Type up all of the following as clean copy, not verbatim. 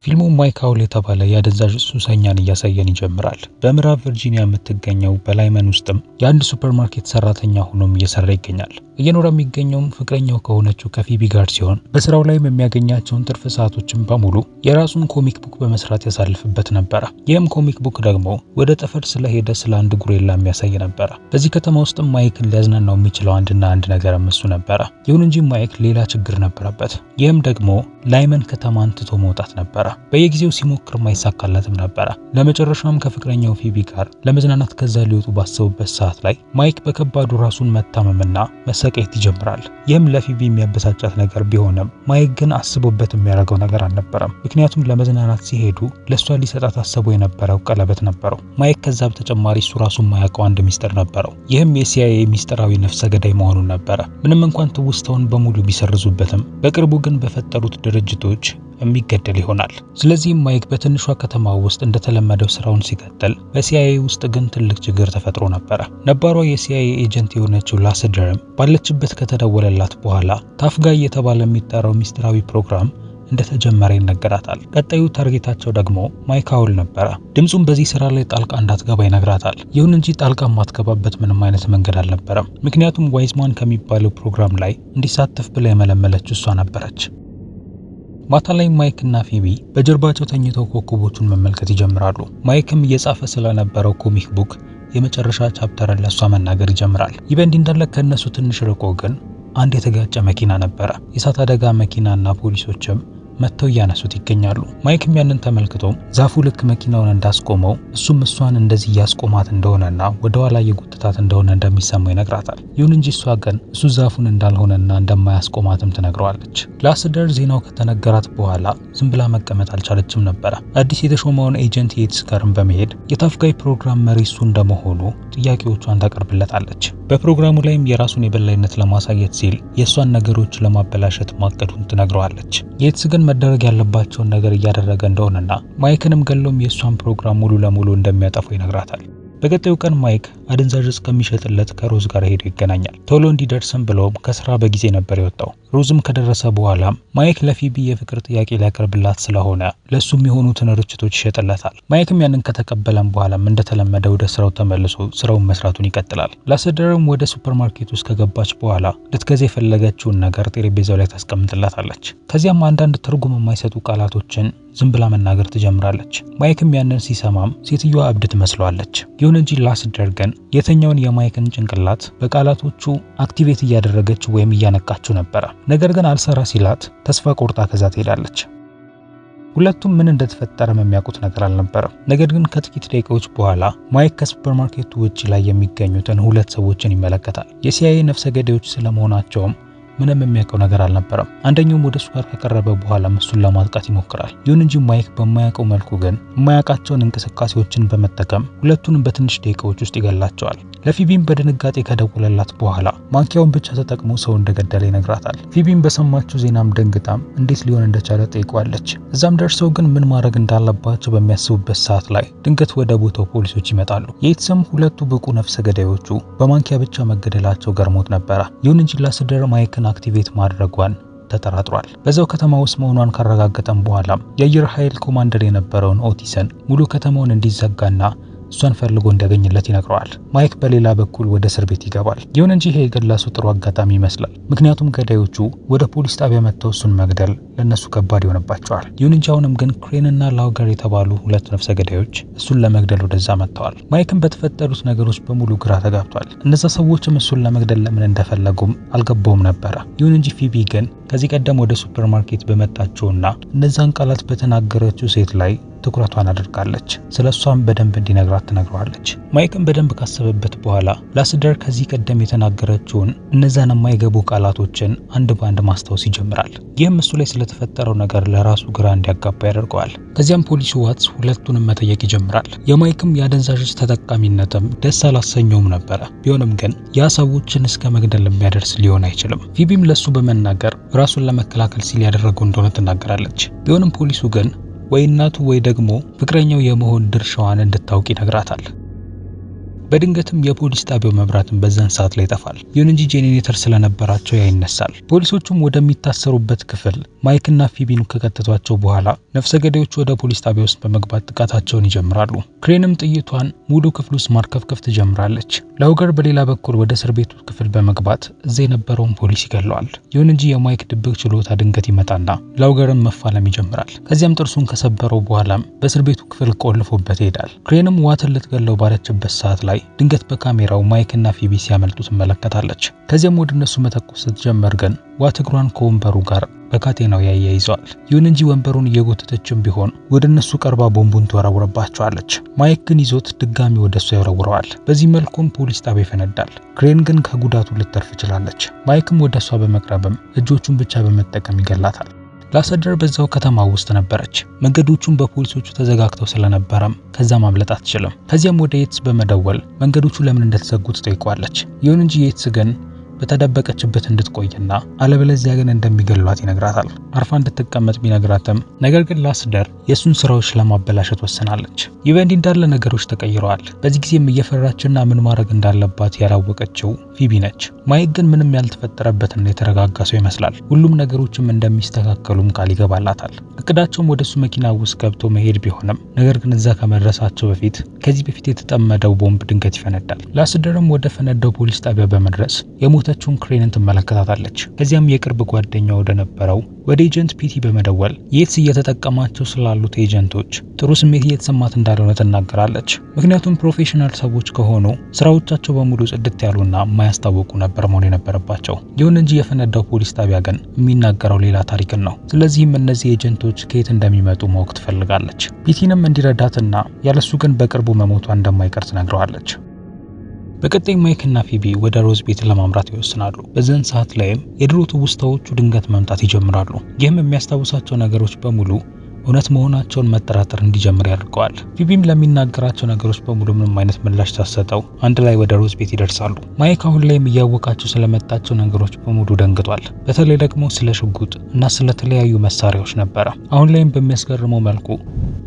ፊልሙ ማይክ ሃውል የተባለ የአደንዛዥ ሱሰኛን እያሳየን ይጀምራል። በምዕራብ ቨርጂኒያ የምትገኘው በላይመን ውስጥም የአንድ ሱፐርማርኬት ሰራተኛ ሆኖም እየሰራ ይገኛል። እየኖረ የሚገኘውም ፍቅረኛው ከሆነችው ከፊቢ ጋር ሲሆን በስራው ላይም የሚያገኛቸውን ትርፍ ሰዓቶችን በሙሉ የራሱን ኮሚክ ቡክ በመስራት ያሳልፍበት ነበረ። ይህም ኮሚክ ቡክ ደግሞ ወደ ጠፈር ስለሄደ ስለ አንድ ጉሬላ የሚያሳይ ነበረ። በዚህ ከተማ ውስጥም ማይክን ሊያዝናናው የሚችለው አንድና አንድ ነገር እሱ ነበረ። ይሁን እንጂ ማይክ ሌላ ችግር ነበረበት። ይህም ደግሞ ላይመን ከተማን ትቶ መውጣት ነበረ። በየጊዜው ሲሞክር ማይሳካለትም ነበረ። ለመጨረሻም ከፍቅረኛው ፊቢ ጋር ለመዝናናት ከዛ ሊወጡ ባሰቡበት ሰዓት ላይ ማይክ በከባዱ ራሱን መታመምና መሰቃየት ይጀምራል። ይህም ለፊቢ የሚያበሳጫት ነገር ቢሆንም ማይክ ግን አስቦበት የሚያደርገው ነገር አልነበረም። ምክንያቱም ለመዝናናት ሲሄዱ ለእሷ ሊሰጣት አስቦ የነበረው ቀለበት ነበረው። ማይክ ከዛ በተጨማሪ እሱ ራሱ የማያውቀው አንድ ሚስጥር ነበረው። ይህም የሲአይኤ ሚስጥራዊ ነፍሰ ገዳይ መሆኑን ነበረ። ምንም እንኳን ትውስታውን በሙሉ ቢሰርዙበትም በቅርቡ ግን በፈጠሩት ድርጅቶች የሚገደል ይሆናል። ስለዚህም ማይክ በትንሿ ከተማ ውስጥ እንደተለመደው ስራውን ሲቀጥል፣ በሲአይኤ ውስጥ ግን ትልቅ ችግር ተፈጥሮ ነበረ። ነባሯ የሲአይኤ ኤጀንት የሆነችው ላስደርም ባለችበት ከተደወለላት በኋላ ታፍጋይ የተባለ የሚጠራው ሚስጥራዊ ፕሮግራም እንደተጀመረ ይነገራታል። ቀጣዩ ታርጌታቸው ደግሞ ማይክ ሃውል ነበረ። ድምጹም በዚህ ስራ ላይ ጣልቃ እንዳትገባ ይነግራታል። ይሁን እንጂ ጣልቃ ማትገባበት ምንም አይነት መንገድ አልነበረም። ምክንያቱም ዋይዝማን ከሚባለው ፕሮግራም ላይ እንዲሳተፍ ብላ የመለመለችው እሷ ነበረች። ማታ ላይ ማይክ እና ፊቢ በጀርባቸው ተኝተው ኮከቦቹን መመልከት ይጀምራሉ። ማይክም እየጻፈ ስለነበረው ኮሚክ ቡክ የመጨረሻ ቻፕተርን ለሷ መናገር ይጀምራል። ይህ በእንዲህ እንዳለ ከነሱ ትንሽ ርቆ ግን አንድ የተጋጨ መኪና ነበረ። የእሳት አደጋ መኪናና ፖሊሶችም መጥተው እያነሱት ይገኛሉ። ማይክም ያንን ተመልክቶ ዛፉ ልክ መኪናውን እንዳስቆመው እሱም እሷን እንደዚህ እያስቆማት እንደሆነና ወደ ኋላ እየጎተታት እንደሆነ እንደሚሰማው ይነግራታል። ይሁን እንጂ እሷ ግን እሱ ዛፉን እንዳልሆነና እንደማያስቆማትም ትነግረዋለች። ላስደር ዜናው ከተነገራት በኋላ ዝም ብላ መቀመጥ አልቻለችም ነበረ። አዲስ የተሾመውን ኤጀንት የትስ ጋርም በመሄድ የታፍጋይ ፕሮግራም መሪ እሱ እንደመሆኑ ጥያቄዎቿን ታቀርብለታለች። በፕሮግራሙ ላይም የራሱን የበላይነት ለማሳየት ሲል የእሷን ነገሮች ለማበላሸት ማቀዱን ትነግረዋለች። የትስ ግን መደረግ ያለባቸውን ነገር እያደረገ እንደሆነና ማይክንም ገሎም የእሷን ፕሮግራም ሙሉ ለሙሉ እንደሚያጠፋው ይነግራታል። በቀጣዩ ቀን ማይክ አደንዛዥ እስከሚሸጥለት ከሮዝ ጋር ሄዶ ይገናኛል። ቶሎ እንዲደርስም ብሎም ከስራ በጊዜ ነበር የወጣው። ሮዝም ከደረሰ በኋላ ማይክ ለፊቢ የፍቅር ጥያቄ ሊያቀርብላት ስለሆነ ለሱ የሚሆኑትን ርችቶች ይሸጥለታል። ማይክም ያንን ከተቀበለም በኋላም እንደተለመደ ወደ ስራው ተመልሶ ስራውን መስራቱን ይቀጥላል። ላስደርም ወደ ሱፐርማርኬት ውስጥ ከገባች በኋላ ልትገዛ የፈለገችውን ነገር ጠረጴዛው ላይ ታስቀምጥላታለች። ከዚያም አንዳንድ ትርጉም የማይሰጡ ቃላቶችን ዝም ብላ መናገር ትጀምራለች። ማይክም ያንን ሲሰማም ሴትዮዋ እብድ ትመስለዋለች። ይሁን እንጂ ላስደር ግን የተኛውን የማይክን ጭንቅላት በቃላቶቹ አክቲቬት እያደረገች ወይም እያነቃችው ነበረ። ነገር ግን አልሰራ ሲላት ተስፋ ቆርጣ ከዛ ትሄዳለች። ሁለቱም ምን እንደተፈጠረም የሚያውቁት ነገር አልነበረም። ነገር ግን ከጥቂት ደቂቃዎች በኋላ ማይክ ከሱፐርማርኬቱ ውጪ ላይ የሚገኙትን ሁለት ሰዎችን ይመለከታል። የሲአይኤ ነፍሰ ገዳዮች ስለመሆናቸውም ምንም የሚያውቀው ነገር አልነበረም። አንደኛውም ወደ እሱ ጋር ከቀረበ በኋላ እሱን ለማጥቃት ይሞክራል። ይሁን እንጂ ማይክ በማያውቀው መልኩ ግን የማያውቃቸውን እንቅስቃሴዎችን በመጠቀም ሁለቱንም በትንሽ ደቂቃዎች ውስጥ ይገላቸዋል። ለፊቢም በድንጋጤ ከደወለላት በኋላ ማንኪያውን ብቻ ተጠቅሞ ሰው እንደገደለ ይነግራታል። ፊቢም በሰማችው ዜናም ደንግጣም እንዴት ሊሆን እንደቻለ ጠይቋለች። እዛም ደርሰው ግን ምን ማድረግ እንዳለባቸው በሚያስቡበት ሰዓት ላይ ድንገት ወደ ቦታው ፖሊሶች ይመጣሉ። የትስም ሁለቱ ብቁ ነፍሰ ገዳዮቹ በማንኪያ ብቻ መገደላቸው ገርሞት ነበረ። ይሁን እንጂ ላስደር ማይክን አክቲቬት ማድረጓን ተጠራጥሯል። በዛው ከተማ ውስጥ መሆኗን ካረጋገጠም በኋላም የአየር ኃይል ኮማንደር የነበረውን ኦቲስን ሙሉ ከተማውን እንዲዘጋና እሷን ፈልጎ እንዲያገኝለት ይነግረዋል። ማይክ በሌላ በኩል ወደ እስር ቤት ይገባል። ይሁን እንጂ ይሄ የገላሱ ጥሩ አጋጣሚ ይመስላል። ምክንያቱም ገዳዮቹ ወደ ፖሊስ ጣቢያ መጥተው እሱን መግደል ለነሱ ከባድ ይሆንባቸዋል። ይሁን እንጂ አሁንም ግን ክሬንና ላውገር የተባሉ ሁለት ነፍሰ ገዳዮች እሱን ለመግደል ወደዛ መጥተዋል። ማይክም በተፈጠሩት ነገሮች በሙሉ ግራ ተጋብቷል። እነዛ ሰዎችም እሱን ለመግደል ለምን እንደፈለጉም አልገባውም ነበረ። ይሁን እንጂ ፊቢ ግን ከዚህ ቀደም ወደ ሱፐርማርኬት በመጣችውና እነዛን ቃላት በተናገረችው ሴት ላይ ትኩረቷን አድርጋለች። ስለሷም በደንብ እንዲነግራት ትነግረዋለች። ማይክም በደንብ ካሰበበት በኋላ ላስደር ከዚህ ቀደም የተናገረችውን እነዛን የማይገቡ ቃላቶችን አንድ ባንድ ማስታወስ ይጀምራል። ይህም እሱ ላይ ስለተፈጠረው ነገር ለራሱ ግራ እንዲያጋባ ያደርገዋል። ከዚያም ፖሊሱ ዋትስ ሁለቱንም መጠየቅ ይጀምራል። የማይክም የአደንዛዥ ተጠቃሚነትም ደስ አላሰኘውም ነበረ። ቢሆንም ግን ያ ሰዎችን እስከ መግደል የሚያደርስ ሊሆን አይችልም። ፊቢም ለሱ በመናገር ራሱን ለመከላከል ሲል ያደረገው እንደሆነ ትናገራለች። ቢሆንም ፖሊሱ ግን ወይ እናቱ ወይ ደግሞ ፍቅረኛው የመሆን ድርሻዋን እንድታውቅ ይነግራታል። በድንገትም የፖሊስ ጣቢያው መብራትን በዛን ሰዓት ላይ ይጠፋል። ይሁን እንጂ ጄኔሬተር ስለነበራቸው ይነሳል። ፖሊሶቹም ወደሚታሰሩበት ክፍል ማይክና ፊቢን ከከተቷቸው በኋላ ነፍሰ ገዳዮቹ ወደ ፖሊስ ጣቢያ ውስጥ በመግባት ጥቃታቸውን ይጀምራሉ። ክሬንም ጥይቷን ሙሉ ክፍል ውስጥ ማርከፍከፍ ትጀምራለች። ላውገር በሌላ በኩል ወደ እስር ቤቱ ክፍል በመግባት እዛ የነበረውን ፖሊስ ይገለዋል። ይሁን እንጂ የማይክ ድብቅ ችሎታ ድንገት ይመጣና ላውገርን መፋለም ይጀምራል። ከዚያም ጥርሱን ከሰበረው በኋላም በእስር ቤቱ ክፍል ቆልፎበት ይሄዳል። ክሬንም ዋትን ልትገለው ባለችበት ሰዓት ላይ ድንገት በካሜራው ማይክና ፊቢ ሲያመልጡ ትመለከታለች። ከዚያም ወደ እነሱ መተኮስ ስትጀምር ግን ዋት እግሯን ከወንበሩ ጋር በካቴናው ያያይዘዋል። ይሁን እንጂ ወንበሩን እየጎተተችም ቢሆን ወደ እነሱ ቀርባ ቦምቡን ትወረውረባቸዋለች። ማይክ ግን ይዞት ድጋሚ ወደ እሷ ይወረውረዋል። በዚህ መልኩም ፖሊስ ጣቢያ ይፈነዳል። ክሬን ግን ከጉዳቱ ልትተርፍ ችላለች። ማይክም ወደ እሷ በመቅረብም እጆቹን ብቻ በመጠቀም ይገላታል። ላሰደር በዛው ከተማ ውስጥ ነበረች። መንገዶቹም በፖሊሶቹ ተዘጋግተው ስለነበረም ከዛ ማምለጥ አትችልም። ከዚያም ወደ የትስ በመደወል መንገዶቹ ለምን እንደተዘጉ ትጠይቋለች። ይሁን እንጂ የትስ ግን በተደበቀችበት እንድትቆይና አለበለዚያ ግን እንደሚገሏት ይነግራታል። አርፋ እንድትቀመጥ ቢነግራትም ነገር ግን ላስደር የሱን ስራዎች ለማበላሸት ወሰናለች። ይህ በእንዲህ እንዳለ ነገሮች ተቀይረዋል። በዚህ ጊዜም እየፈራችና ምን ማድረግ እንዳለባት ያላወቀችው ፊቢ ነች። ማይክ ግን ምንም ያልተፈጠረበትና የተረጋጋ ሰው ይመስላል። ሁሉም ነገሮችም እንደሚስተካከሉም ቃል ይገባላታል። እቅዳቸውም ወደሱ መኪና ውስጥ ገብቶ መሄድ ቢሆንም ነገር ግን እዛ ከመድረሳቸው በፊት ከዚህ በፊት የተጠመደው ቦምብ ድንገት ይፈነዳል። ላስደርም ወደ ፈነዳው ፖሊስ ጣቢያ በመድረስ የሞተችውን ክሬንን ትመለከታታለች። ከዚያም የቅርብ ጓደኛው ወደ ነበረው ወደ ኤጀንት ፒቲ በመደወል የትስ እየተጠቀማቸው ስላሉት ኤጀንቶች ጥሩ ስሜት እየተሰማት እንዳልሆነ ትናገራለች። ምክንያቱም ፕሮፌሽናል ሰዎች ከሆኑ ስራዎቻቸው በሙሉ ጽድት ያሉና የማያስታውቁ ነበር መሆን የነበረባቸው። ይሁን እንጂ የፈነዳው ፖሊስ ጣቢያ ግን የሚናገረው ሌላ ታሪክን ነው። ስለዚህም እነዚህ ኤጀንቶች ከየት እንደሚመጡ ማወቅ ትፈልጋለች። ፒቲንም እንዲረዳትና ያለሱ ግን በቅርቡ መሞቷ እንደማይቀር ትነግረዋለች። በቀጣይ ማይክ እና ፊቢ ወደ ሮዝ ቤት ለማምራት ይወስናሉ። በዚያን ሰዓት ላይም የድሮ ትውስታዎቹ ድንገት መምጣት ይጀምራሉ። ይህም የሚያስታውሳቸው ነገሮች በሙሉ እውነት መሆናቸውን መጠራጠር እንዲጀምር ያደርገዋል። ፊቢም ለሚናገራቸው ነገሮች በሙሉ ምንም አይነት ምላሽ ሳትሰጠው አንድ ላይ ወደ ሮዝ ቤት ይደርሳሉ። ማይክ አሁን ላይም እያወቃቸው ስለመጣቸው ነገሮች በሙሉ ደንግጧል። በተለይ ደግሞ ስለ ሽጉጥ እና ስለተለያዩ መሳሪያዎች ነበረ። አሁን ላይም በሚያስገርመው መልኩ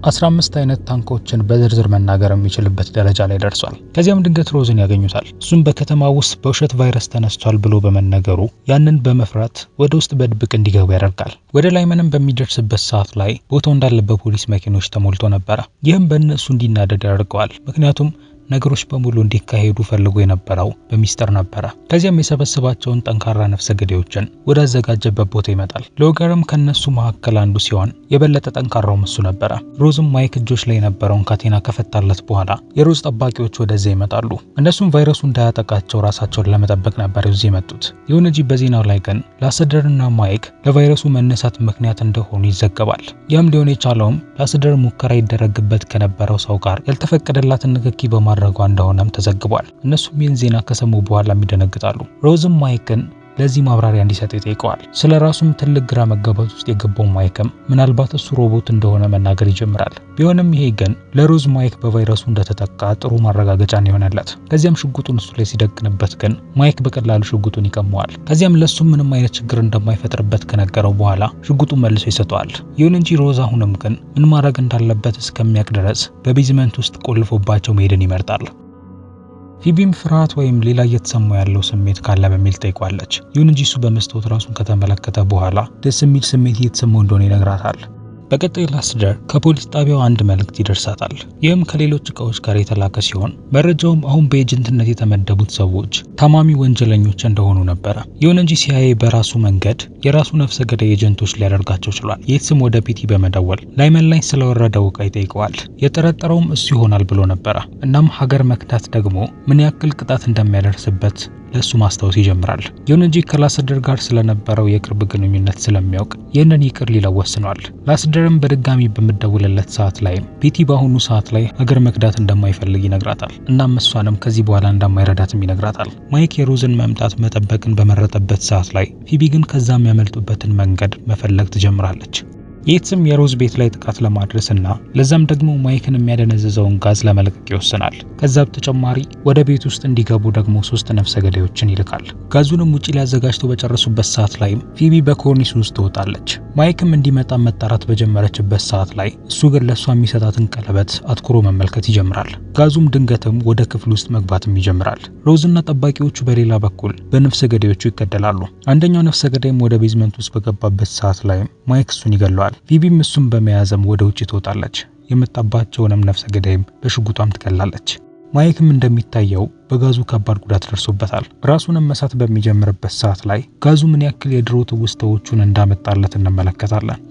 15 አይነት ታንኮችን በዝርዝር መናገር የሚችልበት ደረጃ ላይ ደርሷል። ከዚያም ድንገት ሮዝን ያገኙታል። እሱም በከተማ ውስጥ በውሸት ቫይረስ ተነስቷል ብሎ በመነገሩ ያንን በመፍራት ወደ ውስጥ በድብቅ እንዲገቡ ያደርጋል። ወደ ላይመንም በሚደርስበት ሰዓት ላይ ቦታው እንዳለ በፖሊስ መኪኖች ተሞልቶ ነበረ። ይህም በእነሱ እንዲናደድ ያደርገዋል። ምክንያቱም ነገሮች በሙሉ እንዲካሄዱ ፈልጎ የነበረው በሚስጥር ነበረ። ከዚያም የሰበሰባቸውን ጠንካራ ነፍሰ ገዳዮችን ወደ አዘጋጀበት ቦታ ይመጣል። ሎገርም ከነሱ መካከል አንዱ ሲሆን የበለጠ ጠንካራው እሱ ነበረ። ሮዝም ማይክ እጆች ላይ የነበረውን ካቴና ከፈታለት በኋላ የሮዝ ጠባቂዎች ወደዚያ ይመጣሉ። እነሱም ቫይረሱ እንዳያጠቃቸው ራሳቸውን ለመጠበቅ ነበር እዚህ የመጡት። ይሁን እንጂ በዜናው ላይ ግን ላስደርና ማይክ ለቫይረሱ መነሳት ምክንያት እንደሆኑ ይዘገባል። ያም ሊሆን የቻለውም ላስደር ሙከራ ይደረግበት ከነበረው ሰው ጋር ያልተፈቀደላትን ንክኪ በማድረጓ እንደሆነም ተዘግቧል። እነሱም ይህን ዜና ከሰሙ በኋላ ይደነግጣሉ። ሮዝም ማይክን ለዚህ ማብራሪያ እንዲሰጥ ይጠይቀዋል። ስለ ራሱም ትልቅ ግራ መጋባት ውስጥ የገባው ማይክም ምናልባት እሱ ሮቦት እንደሆነ መናገር ይጀምራል። ቢሆንም ይሄ ግን ለሮዝ ማይክ በቫይረሱ እንደተጠቃ ጥሩ ማረጋገጫ ነው የሆነለት። ከዚያም ሽጉጡን እሱ ላይ ሲደቅንበት ግን ማይክ በቀላሉ ሽጉጡን ይቀመዋል። ከዚያም ለሱ ምንም አይነት ችግር እንደማይፈጥርበት ከነገረው በኋላ ሽጉጡን መልሶ ይሰጠዋል። ይሁን እንጂ ሮዝ አሁንም ግን ምን ማድረግ እንዳለበት እስከሚያውቅ ድረስ በቤዝመንት ውስጥ ቆልፎባቸው መሄድን ይመርጣል። ፊቢም ፍርሃት ወይም ሌላ እየተሰማው ያለው ስሜት ካለ በሚል ጠይቋለች። ይሁን እንጂ እሱ በመስታወት ራሱን ከተመለከተ በኋላ ደስ የሚል ስሜት እየተሰማው እንደሆነ ይነግራታል። በቀጣይ ላስደር ከፖሊስ ጣቢያው አንድ መልእክት ይደርሳታል። ይህም ከሌሎች እቃዎች ጋር የተላከ ሲሆን መረጃውም አሁን በኤጀንትነት የተመደቡት ሰዎች ታማሚ ወንጀለኞች እንደሆኑ ነበረ። ይሁን እንጂ ሲአይኤ በራሱ መንገድ የራሱ ነፍሰ ገዳይ ኤጀንቶች ሊያደርጋቸው ችሏል። የትስም ወደ ፒቲ በመደወል ላይመን ላይ ስለወረደው እቃ ይጠይቀዋል። የጠረጠረውም እሱ ይሆናል ብሎ ነበረ። እናም ሀገር መክዳት ደግሞ ምን ያክል ቅጣት እንደሚያደርስበት ለሱ ማስታወስ ይጀምራል። ይሁን እንጂ ከላስደር ጋር ስለነበረው የቅርብ ግንኙነት ስለሚያውቅ ይህንን ይቅር ሊለው ወስኗል። ላስደርም በድጋሚ በምደውልለት ሰዓት ላይ ፒቲ በአሁኑ ሰዓት ላይ ሀገር መክዳት እንደማይፈልግ ይነግራታል። እናም እሷንም ከዚህ በኋላ እንደማይረዳትም ይነግራታል። ማይክ የሮዝን መምጣት መጠበቅን በመረጠበት ሰዓት ላይ ፊቢ ግን ከዛ የሚያመልጡበትን መንገድ መፈለግ ትጀምራለች። የትስም የሮዝ ቤት ላይ ጥቃት ለማድረስና ለዛም ደግሞ ማይክን የሚያደነዝዘውን ጋዝ ለመለቀቅ ይወስናል። ከዛ በተጨማሪ ወደ ቤት ውስጥ እንዲገቡ ደግሞ 3 ነፍሰ ገዳዮችን ይልካል። ጋዙንም ውጪ ላይ አዘጋጅተው በጨረሱበት ሰዓት ላይ ፊቢ በኮርኒስ ውስጥ ትወጣለች። ማይክም እንዲመጣ መጣራት በጀመረችበት ሰዓት ላይ እሱ ግን ለሷ የሚሰጣትን ቀለበት አትኩሮ መመልከት ይጀምራል። ጋዙም ድንገትም ወደ ክፍል ውስጥ መግባትም ይጀምራል። ሮዝና ጠባቂዎቹ በሌላ በኩል በነፍሰ ገዳዮቹ ይገደላሉ። አንደኛው ነፍሰ ገዳይም ወደ ቤዝመንት ውስጥ በገባበት ሰዓት ላይ ማይክ እሱን ይገለዋል። ፊቢም እሱን በመያዝም ወደ ውጪ ትወጣለች። የመጣባቸውንም ነፍሰ ገዳይም በሽጉጧም ትገላለች። ማይክም እንደሚታየው በጋዙ ከባድ ጉዳት ደርሶበታል። ራሱንም መሳት በሚጀምርበት ሰዓት ላይ ጋዙ ምን ያክል የድሮ ትውስታዎቹን እንዳመጣለት እንመለከታለን።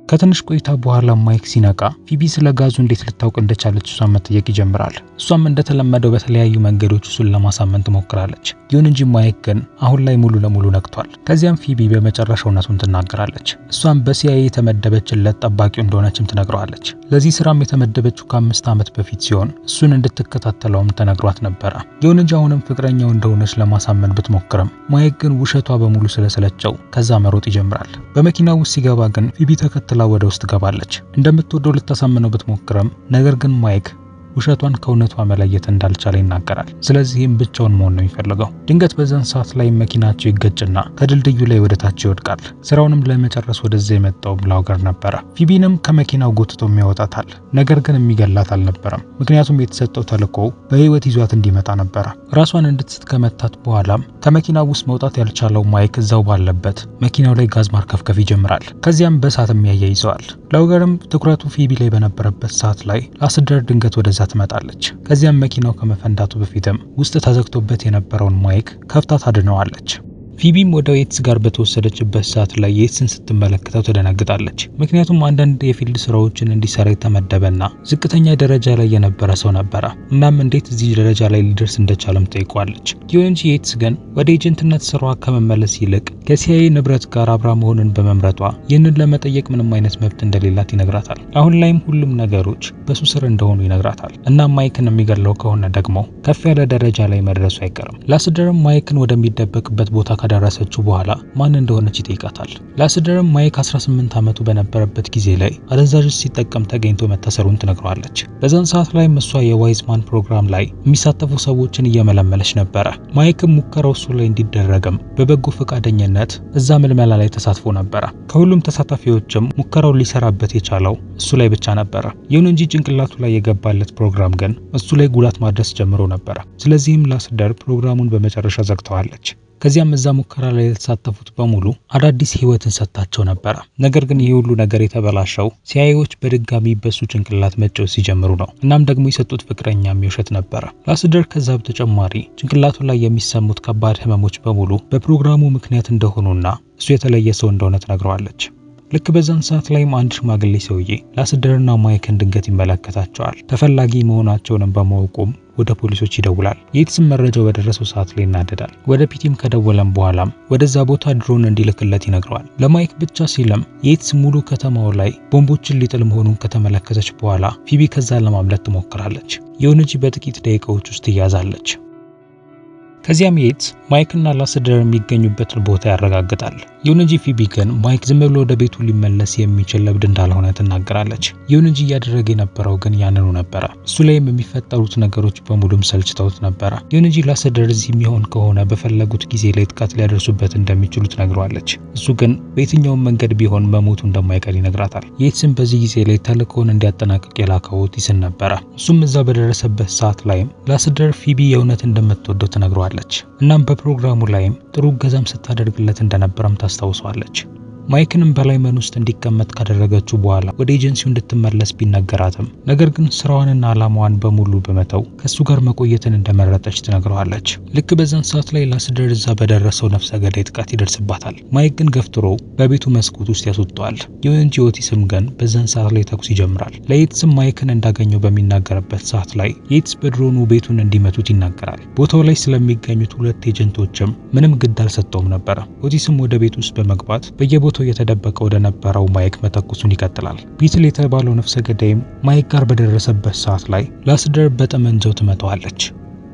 ከትንሽ ቆይታ በኋላ ማይክ ሲነቃ ፊቢ ስለ ጋዙ እንዴት ልታውቅ እንደቻለች እሷን መጠየቅ ይጀምራል። እሷም እንደተለመደው በተለያዩ መንገዶች እሱን ለማሳመን ትሞክራለች። ይሁን እንጂ ማይክ ግን አሁን ላይ ሙሉ ለሙሉ ነቅቷል። ከዚያም ፊቢ በመጨረሻው እውነቱን ትናገራለች። እሷም በሲአይኤ የተመደበችለት ጠባቂው እንደሆነችም ትነግረዋለች። ለዚህ ስራም የተመደበችው ከ5 ዓመት በፊት ሲሆን እሱን እንድትከታተለውም ተነግሯት ነበረ። ይሁን እንጂ አሁንም ፍቅረኛው እንደሆነች ለማሳመን ብትሞክርም ማይክ ግን ውሸቷ በሙሉ ስለሰለቸው ከዛ መሮጥ ይጀምራል። በመኪናው ውስጥ ሲገባ ግን ፊቢ ተከትላ ወደ ውስጥ ገባለች። እንደምትወደው ልታሳምነው ብትሞክርም ነገር ግን ማይክ ውሸቷን ከእውነቷ መለየት እንዳልቻለ ይናገራል። ስለዚህም ብቻውን መሆን ነው የሚፈልገው። ድንገት በዛን ሰዓት ላይ መኪናቸው ይገጭና ከድልድዩ ላይ ወደ ታች ይወድቃል። ስራውንም ለመጨረስ ወደዛ የመጣው ብላውገር ነበረ። ፊቢንም ከመኪናው ጎትቶ ያወጣታል። ነገር ግን የሚገላት አልነበረም። ምክንያቱም የተሰጠው ተልዕኮ በህይወት ይዟት እንዲመጣ ነበረ። ራሷን እንድትስት ከመታት በኋላም ከመኪናው ውስጥ መውጣት ያልቻለው ማይክ እዛው ባለበት መኪናው ላይ ጋዝ ማርከፍከፍ ይጀምራል። ከዚያም በእሳት ያያይዘዋል። ብላውገርም ትኩረቱ ፊቢ ላይ በነበረበት ሰዓት ላይ ላስደር ድንገት ወደዛ ትመጣለች። ከዚያም መኪናው ከመፈንዳቱ በፊትም ውስጥ ተዘግቶበት የነበረውን ማይክ ከፍታ ታድነዋለች። ፊቢም ወደ የትስ ጋር በተወሰደችበት ሰዓት ላይ የትስን ስትመለከተው ትደነግጣለች። ምክንያቱም አንዳንድ የፊልድ ስራዎችን እንዲሰራ የተመደበና ዝቅተኛ ደረጃ ላይ የነበረ ሰው ነበረ። እናም እንዴት እዚህ ደረጃ ላይ ሊደርስ እንደቻለም ጠይቋለች። ይሁን እንጂ የትስ ግን ወደ ኤጀንትነት ስራዋ ከመመለስ ይልቅ ከሲአይኤ ንብረት ጋር አብራ መሆንን በመምረጧ ይህንን ለመጠየቅ ምንም አይነት መብት እንደሌላት ይነግራታል። አሁን ላይም ሁሉም ነገሮች በሱ ስር እንደሆኑ ይነግራታል። እናም ማይክን የሚገለው ከሆነ ደግሞ ከፍ ያለ ደረጃ ላይ መድረሱ አይቀርም። ላስደርም ማይክን ወደሚደበቅበት ቦታ ከደረሰችው በኋላ ማን እንደሆነች ይጠይቃታል። ላስደርም ማይክ 18 ዓመቱ በነበረበት ጊዜ ላይ አደንዛዥ ሲጠቀም ተገኝቶ መታሰሩን ትነግረዋለች። በዛን ሰዓት ላይ እሷ የዋይዝማን ፕሮግራም ላይ የሚሳተፉ ሰዎችን እየመለመለች ነበረ። ማይክም ሙከራው እሱ ላይ እንዲደረግም በበጎ ፈቃደኝነት እዛ ምልመላ ላይ ተሳትፎ ነበረ። ከሁሉም ተሳታፊዎችም ሙከራው ሊሰራበት የቻለው እሱ ላይ ብቻ ነበረ። ይሁን እንጂ ጭንቅላቱ ላይ የገባለት ፕሮግራም ግን እሱ ላይ ጉዳት ማድረስ ጀምሮ ነበረ። ስለዚህም ላስደር ፕሮግራሙን በመጨረሻ ዘግተዋለች። ከዚያም እዛ ሙከራ ላይ የተሳተፉት በሙሉ አዳዲስ ህይወትን ሰጣቸው ነበረ። ነገር ግን ይህ ሁሉ ነገር የተበላሸው ሲአይኤዎች በድጋሚ በሱ ጭንቅላት መጫወት ሲጀምሩ ነው። እናም ደግሞ የሰጡት ፍቅረኛም የውሸት ነበረ። ላስደር ከዛ በተጨማሪ ጭንቅላቱ ላይ የሚሰሙት ከባድ ህመሞች በሙሉ በፕሮግራሙ ምክንያት እንደሆኑና እሱ የተለየ ሰው እንደሆነ ትነግረዋለች። ልክ በዛን ሰዓት ላይም አንድ ሽማግሌ ሰውዬ ላስደርና ማይክን ድንገት ይመለከታቸዋል። ተፈላጊ መሆናቸውንም በማወቁም ወደ ፖሊሶች ይደውላል። የትስም መረጃው በደረሰው ሰዓት ላይ ይናደዳል። ወደ ፒቲም ከደወለም በኋላም ወደዛ ቦታ ድሮን እንዲልክለት ይነግረዋል። ለማይክ ብቻ ሲልም የትስ ሙሉ ከተማው ላይ ቦምቦችን ሊጥል መሆኑን ከተመለከተች በኋላ ፊቢ ከዛ ለማምለጥ ትሞክራለች። ይሁን እንጂ በጥቂት ደቂቃዎች ውስጥ ትያዛለች። ከዚያም የትስ ማይክና ላስደር የሚገኙበትን ቦታ ያረጋግጣል። ይሁን እንጂ ፊቢ ግን ማይክ ዝም ብሎ ወደ ቤቱ ሊመለስ የሚችል እብድ እንዳልሆነ ትናገራለች። ይሁን እንጂ እያደረገ የነበረው ግን ያንኑ ነበረ። እሱ ላይም የሚፈጠሩት ነገሮች በሙሉም ሰልችተውት ነበረ። ይሁን እንጂ ላስደር እዚህ የሚሆን ከሆነ በፈለጉት ጊዜ ላይ ጥቃት ሊያደርሱበት እንደሚችሉ ትነግረዋለች። እሱ ግን በየትኛውም መንገድ ቢሆን መሞቱ እንደማይቀር ይነግራታል። የትስም በዚህ ጊዜ ላይ ተልእኮውን እንዲያጠናቅቅ የላከው ኦቲስን ነበረ። እሱም እዛ በደረሰበት ሰዓት ላይም ላስደር ፊቢ የእውነት እንደምትወደው ትነግረዋለች። እናም በፕሮግራሙ ላይም ጥሩ እገዛም ስታደርግለት እንደነበረም ታስታውሷለች። ማይክንም በላይመን ውስጥ እንዲቀመጥ ካደረገችው በኋላ ወደ ኤጀንሲው እንድትመለስ ቢነገራትም ነገር ግን ስራዋንና ዓላማዋን በሙሉ በመተው ከሱ ጋር መቆየትን እንደመረጠች ትነግረዋለች። ልክ በዛን ሰዓት ላይ ላስደር እዛ በደረሰው ነፍሰ ገዳይ ጥቃት ይደርስባታል። ማይክ ግን ገፍትሮ በቤቱ መስኮት ውስጥ ያስወጣዋል። ይሁን እንጂ ኦቲስም ግን በዛን ሰዓት ላይ ተኩስ ይጀምራል። ለየትስም ማይክን እንዳገኘው በሚናገርበት ሰዓት ላይ የትስ በድሮኑ ቤቱን እንዲመቱት ይናገራል። ቦታው ላይ ስለሚገኙት 2 ኤጀንቶችም ምንም ግድ አልሰጠውም ነበረ። ኦቲስም ወደ ቤት ውስጥ በመግባት በየቦታው የተደበቀ ወደ ነበረው ማይክ መተኩሱን ይቀጥላል። ቢትል የተባለው ነፍሰ ገዳይም ማይክ ጋር በደረሰበት ሰዓት ላይ ላስደር በጠመንጃው ትመታዋለች።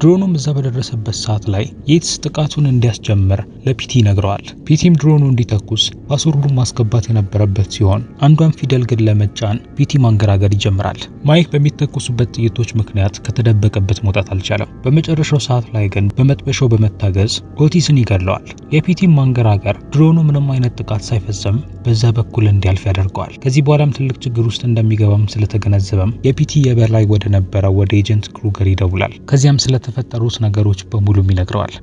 ድሮኑም እዛ በደረሰበት ሰዓት ላይ የትስ ጥቃቱን እንዲያስጀምር ለፒቲ ይነግረዋል። ፒቲም ድሮኑ እንዲተኩስ ፓስወርዱን ማስገባት የነበረበት ሲሆን አንዷን ፊደል ግን ለመጫን ፒቲ ማንገራገር ይጀምራል። ማይክ በሚተኩሱበት ጥይቶች ምክንያት ከተደበቀበት መውጣት አልቻለም። በመጨረሻው ሰዓት ላይ ግን በመጥበሻው በመታገዝ ኦቲስን ይገለዋል። የፒቲ ማንገራገር ድሮኑ ምንም አይነት ጥቃት ሳይፈጽም በዛ በኩል እንዲያልፍ ያደርገዋል። ከዚህ በኋላም ትልቅ ችግር ውስጥ እንደሚገባም ስለተገነዘበም የፒቲ የበላይ ወደ ነበረው ወደ ኤጀንት ክሩገር ይደውላል። ከዚያም ስለተፈጠሩት ነገሮች በሙሉም ይነግረዋል።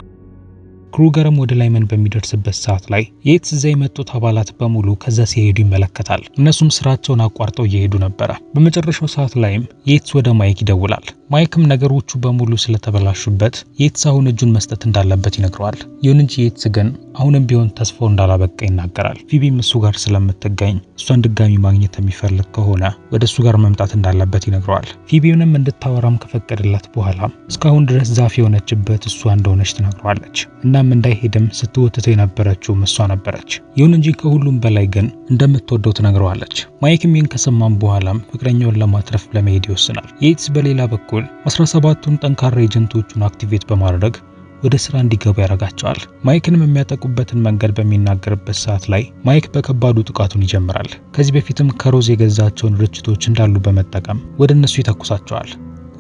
ክሩገርም ወደ ላይመን በሚደርስበት ሰዓት ላይ የትስ እዛ የመጡት አባላት በሙሉ ከዛ ሲሄዱ ይመለከታል። እነሱም ስራቸውን አቋርጠው እየሄዱ ነበረ። በመጨረሻው ሰዓት ላይም የትስ ወደ ማይክ ይደውላል። ማይክም ነገሮቹ በሙሉ ስለተበላሹበት የትስ አሁን እጁን መስጠት እንዳለበት ይነግረዋል። ይሁን እንጂ የትስ ግን አሁንም ቢሆን ተስፋው እንዳላበቃ ይናገራል። ፊቢም እሱ ጋር ስለምትገኝ እሷን ድጋሚ ማግኘት የሚፈልግ ከሆነ ወደ እሱ ጋር መምጣት እንዳለበት ይነግረዋል። ፊቢንም እንድታወራም ከፈቀደላት በኋላ እስካሁን ድረስ ዛፍ የሆነችበት እሷ እንደሆነች ትነግረዋለች። እናም እንዳይሄድም ስትወትተው የነበረችውም እሷ ነበረች። ይሁን እንጂ ከሁሉም በላይ ግን እንደምትወደው ትነግረዋለች። ማይክም ይህን ከሰማም በኋላም ፍቅረኛውን ለማትረፍ ለመሄድ ይወስናል። የትስ በሌላ በኩል 17ቱን ጠንካራ ኤጀንቶቹን አክቲቬት በማድረግ ወደ ስራ እንዲገቡ ያደርጋቸዋል። ማይክንም የሚያጠቁበትን መንገድ በሚናገርበት ሰዓት ላይ ማይክ በከባዱ ጥቃቱን ይጀምራል። ከዚህ በፊትም ከሮዝ የገዛቸውን ርችቶች እንዳሉ በመጠቀም ወደ እነሱ ይተኩሳቸዋል።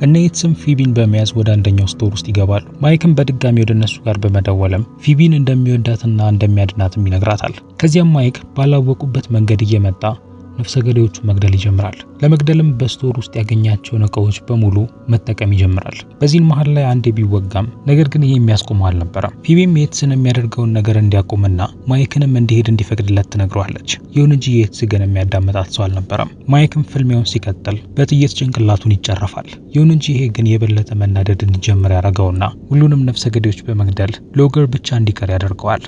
እነ የትስም ፊቢን በመያዝ ወደ አንደኛው ስቶር ውስጥ ይገባሉ። ማይክም በድጋሚ ወደ እነሱ ጋር በመደወልም ፊቢን እንደሚወዳትና እንደሚያድናትም ይነግራታል። ከዚያም ማይክ ባላወቁበት መንገድ እየመጣ ነፍሰ ገዳዮቹ መግደል ይጀምራል። ለመግደልም በስቶር ውስጥ ያገኛቸውን እቃዎች በሙሉ መጠቀም ይጀምራል። በዚህ መሃል ላይ አንዴ ቢወጋም ነገር ግን ይሄ የሚያስቆመው አልነበረም። ፊቢም የትስን የሚያደርገውን ነገር እንዲያቆምና ማይክንም እንዲሄድ እንዲፈቅድለት ትነግረዋለች። ይሁን እንጂ የትስ ግን የሚያዳምጣት ሰው አልነበረም። ማይክም ፍልሚያውን ሲቀጥል በጥይት ጭንቅላቱን ይጨረፋል። ይሁን እንጂ ይሄ ግን የበለጠ መናደድ እንዲጀምር ያደርገውና ሁሉንም ነፍሰ ገዳዮች በመግደል ሎገር ብቻ እንዲቀር ያደርገዋል።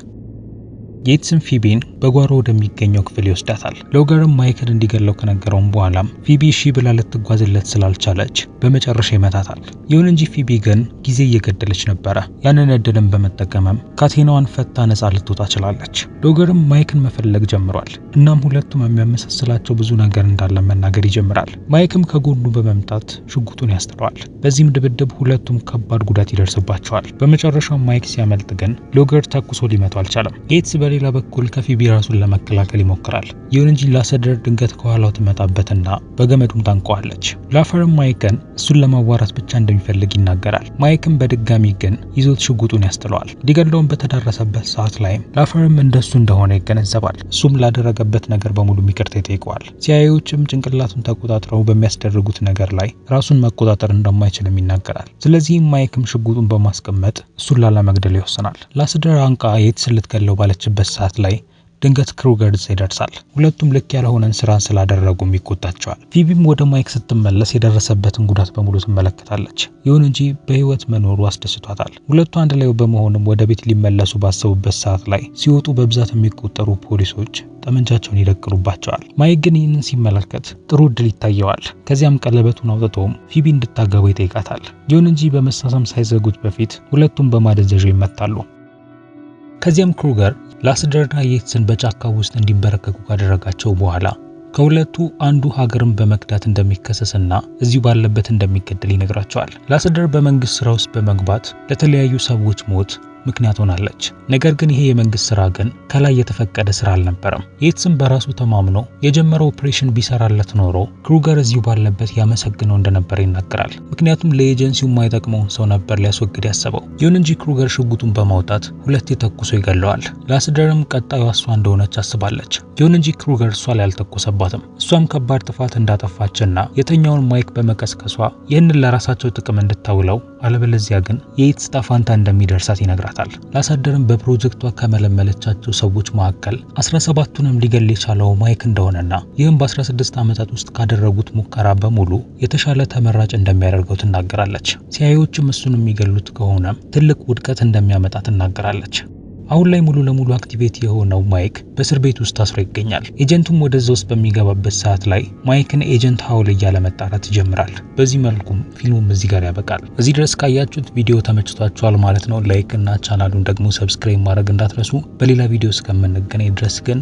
የትስም ፊቢን በጓሮ ወደሚገኘው ክፍል ይወስዳታል። ሎገርም ማይክን እንዲገለው ከነገረውም በኋላም ፊቢ እሺ ብላ ልትጓዝለት ስላልቻለች በመጨረሻ ይመታታል። ይሁን እንጂ ፊቢ ግን ጊዜ እየገደለች ነበረ። ያንን እድልን በመጠቀምም ካቴናዋን ፈታ ነፃ ልትወጣ ችላለች። ሎገርም ማይክን መፈለግ ጀምሯል። እናም ሁለቱም የሚያመሳስላቸው ብዙ ነገር እንዳለ መናገር ይጀምራል። ማይክም ከጎኑ በመምጣት ሽጉጡን ያስጥለዋል። በዚህም ድብድብ ሁለቱም ከባድ ጉዳት ይደርስባቸዋል። በመጨረሻው ማይክ ሲያመልጥ ግን ሎገር ተኩሶ ሊመታው አልቻለም። የትስ በሌላ በኩል ከፊቢ ራሱን ለመከላከል ይሞክራል። ይሁን እንጂ ላሰደር ድንገት ከኋላው ትመጣበትና በገመዱም ታንቀዋለች። ላፈርም ማይክን እሱን ለማዋራት ብቻ እንደሚፈልግ ይናገራል። ማይክም በድጋሚ ግን ይዞት ሽጉጡን ያስጥለዋል። ሊገድለውም በተዳረሰበት ሰዓት ላይም ላፈርም እንደሱ እንደሆነ ይገነዘባል። እሱም ላደረገበት ነገር በሙሉ ይቅርታ ይጠይቀዋል። ሲያዩዎችም ጭንቅላቱን ተቆጣጥረው በሚያስደርጉት ነገር ላይ ራሱን መቆጣጠር እንደማይችልም ይናገራል። ስለዚህም ማይክም ሽጉጡን በማስቀመጥ እሱን ላለመግደል ይወስናል። ላሰደር አንቃ የትስን ልትገለው ባለችበት ሰዓት ላይ ድንገት ክሩገር ይደርሳል። ሁለቱም ልክ ያልሆነን ስራን ስላደረጉም ይቆጣቸዋል። ፊቢም ወደ ማይክ ስትመለስ የደረሰበትን ጉዳት በሙሉ ትመለከታለች። ይሁን እንጂ በህይወት መኖሩ አስደስቷታል። ሁለቱ አንድ ላይ በመሆንም ወደ ቤት ሊመለሱ ባሰቡበት ሰዓት ላይ ሲወጡ በብዛት የሚቆጠሩ ፖሊሶች ጠመንጃቸውን ይደቅኑባቸዋል። ማይክ ግን ይህንን ሲመለከት ጥሩ እድል ይታየዋል። ከዚያም ቀለበቱን አውጥቶም ፊቢ እንድታገባው ይጠይቃታል። ይሁን እንጂ በመሳሳም ሳይዘጉት በፊት ሁለቱም በማደንዘዣ ይመታሉ። ከዚያም ክሩገር ላሰደርና የትስን በጫካ ውስጥ እንዲንበረከኩ ካደረጋቸው በኋላ ከሁለቱ አንዱ ሀገርን በመክዳት እንደሚከሰስና እዚሁ ባለበት እንደሚገደል ይነግራቸዋል። ላሰደር በመንግስት ስራ ውስጥ በመግባት ለተለያዩ ሰዎች ሞት ምክንያት ሆናለች። ነገር ግን ይሄ የመንግስት ስራ ግን ከላይ የተፈቀደ ስራ አልነበረም። የትስም በራሱ ተማምኖ የጀመረው ኦፕሬሽን ቢሰራለት ኖሮ ክሩገር እዚሁ ባለበት ያመሰግነው እንደነበር ይናገራል። ምክንያቱም ለኤጀንሲው የማይጠቅመውን ሰው ነበር ሊያስወግድ ያሰበው። ይሁን እንጂ ክሩገር ሽጉጡን በማውጣት ሁለቴ ተኩሶ ይገለዋል። ላሰደርም ቀጣዩ እሷ እንደሆነች አስባለች። ይሁን እንጂ ክሩገር እሷ ላይ አልተኮሰባትም። እሷም ከባድ ጥፋት እንዳጠፋችና የተኛውን ማይክ በመቀስቀሷ ይህንን ለራሳቸው ጥቅም እንድታውለው አለበለዚያ ግን የትስ ጣፋንታ እንደሚደርሳት ይነግራታል። ላሰደርም በፕሮጀክቷ ከመለመለቻቸው ሰዎች መካከል 17ቱንም ሊገል የቻለው ማይክ እንደሆነና ይህም በ16 ዓመታት ውስጥ ካደረጉት ሙከራ በሙሉ የተሻለ ተመራጭ እንደሚያደርገው ትናገራለች። ሲአይኤዎችም እሱን የሚገሉት ከሆነ ትልቅ ውድቀት እንደሚያመጣ ትናገራለች። አሁን ላይ ሙሉ ለሙሉ አክቲቬት የሆነው ማይክ በእስር ቤት ውስጥ ታስሮ ይገኛል። ኤጀንቱም ወደዛ ውስጥ በሚገባበት ሰዓት ላይ ማይክን ኤጀንት ሃውል እያለ መጣራት ይጀምራል። በዚህ መልኩም ፊልሙም እዚህ ጋር ያበቃል። እዚህ ድረስ ካያችሁት ቪዲዮ ተመችቷችኋል ማለት ነው። ላይክ እና ቻናሉን ደግሞ ሰብስክራይብ ማድረግ እንዳትረሱ። በሌላ ቪዲዮ እስከምንገናኝ ድረስ ግን